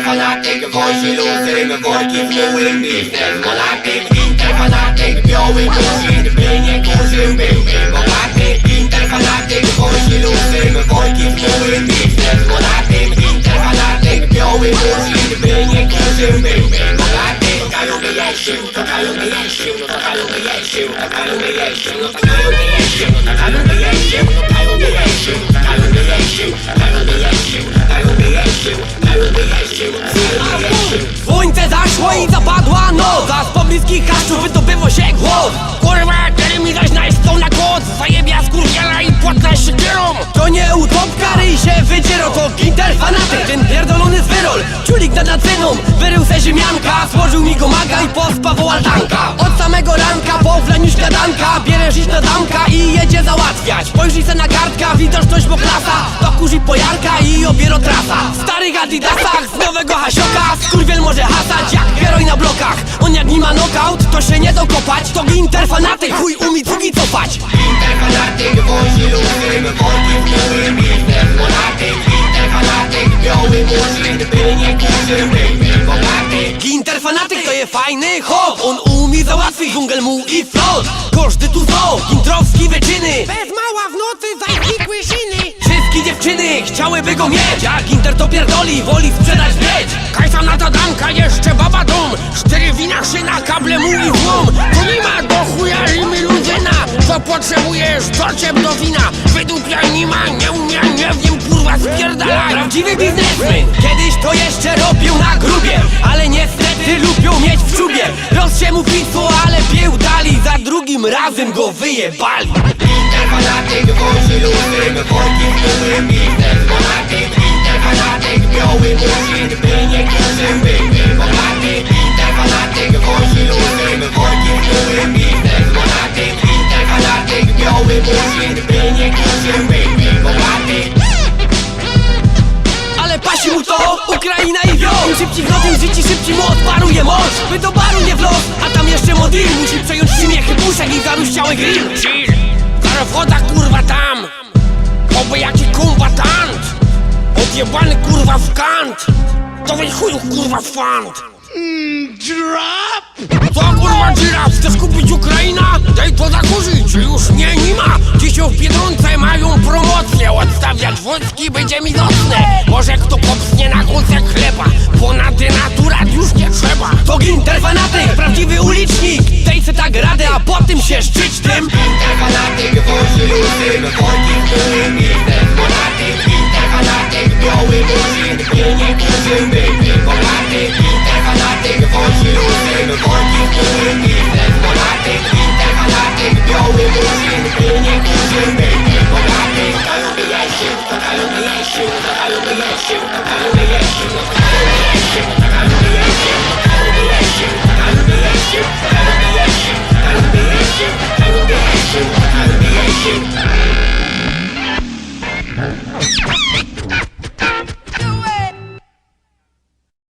Interfanatyk wozi luzy, worki w byłym biznes monatyk. Interfanatyk biały murzyn, by nie kurzył, byłby bogaty. Interfanatyk wozi luzy, worki w byłym biznes monatyk. Interfanatyk biały murzyn, by nie kurzył, byłby bogaty. Tokają by jeździł, tokają by jeździł, tokają by jeździł, tokają by jeździł, tokają by jeździł, tokają by jeździł, tokają by jeździł, tokają by jeździł, tokają by jeździł, tokają by jeździł, tokają by jeździł, tokają by jeździł. Słońce zaszło i zapadła noc, a z pobliskich kaszczów wydobyło się głos. Kurwa, kiedy mi zaś najstą na koc, zajebia skurwiela i płatna się kierą. To nie utopka, ryj się wydziero, to Interfanatyk, ten pierdolony zwyrol. Ciulik nad ceną, wyrył se ziemianka, złożył mi go maga i pospawał altanka. Od samego ranka, po wleniu śniadanka, bierzesz iść na damka i jedzie załatwiać. Spojrzyj se na kartka, widoczność bo klasa, to kurzi pojarka i obiero trasa. W starych adidasach, z nowego hasioka, skurwiel może hasać jak heroj na blokach. On jak nie ma knockout, to się nie dokopać. To Interfanatyk, chuj umie drugi cofać. Interfanatyk wozi luzy, worki w byłym biznes monatyk. Interfanatyk biały murzyn, by nie kurzył, byłby bogaty. Interfanatyk to jest fajny hop, on umie załatwić dżungel mu i flot. Koszty tu są, introwski wyczyny, Bez mała w nocy zajkły szyny. wszystkie dziewczyny chciałyby go mieć. Jak Inter to pierdoli, woli sprzedać mieć. Kajsa na ta damka, jeszcze baba dom. 4 wina, szyna, kable mu i złom. To nie ma do chuja limuzyna. Co potrzebujesz, dociem do wina. Wydupia nie ma, nie umia, nie wiem, kurwa spierdalaj. Prawdziwy biznesmen, kiedyś to jeszcze robił na grubie, ale niestety lubią mieć w czubie. Roz się mu pitwo, ale pieł dali, za drugim razem go wyjebali. Interfanatyk wozi luzy, worki w byłym biznes monatyk. Interfanatyk biały murzyn, by nie kurzył, byłby bogaty. Interfanatyk wozi luzy, worki w byłym biznes monatyk. Interfanatyk biały murzyn, by nie kurzył, byłby bogaty. Ale pasi mu to Ukraina i wio. Im szybciej w nowym życiu, szybciej mu odparuje moc. By do baru nie w los, a tam jeszcze modil musi przejąć śmiechy puszek i zaruściały grill. Chill, zaraz woda kurwa tam. Oby jaki kombatant. Odjebany kurwa w kant. To weź chuju kurwa fant. Co kurwa giraf? Chcesz kupić Ukraina? Daj to zakurzyć, już nie ma. Dzisiaj w Biedronce mają promocję. Odstawiać wódki będzie mi nocne. Może kto popsnie na kąsek chleba, bo na denaturat już nie trzeba. To Interfanatyk, prawdziwy ulicznik. Dej se tak radę, a potem się szczyć tym.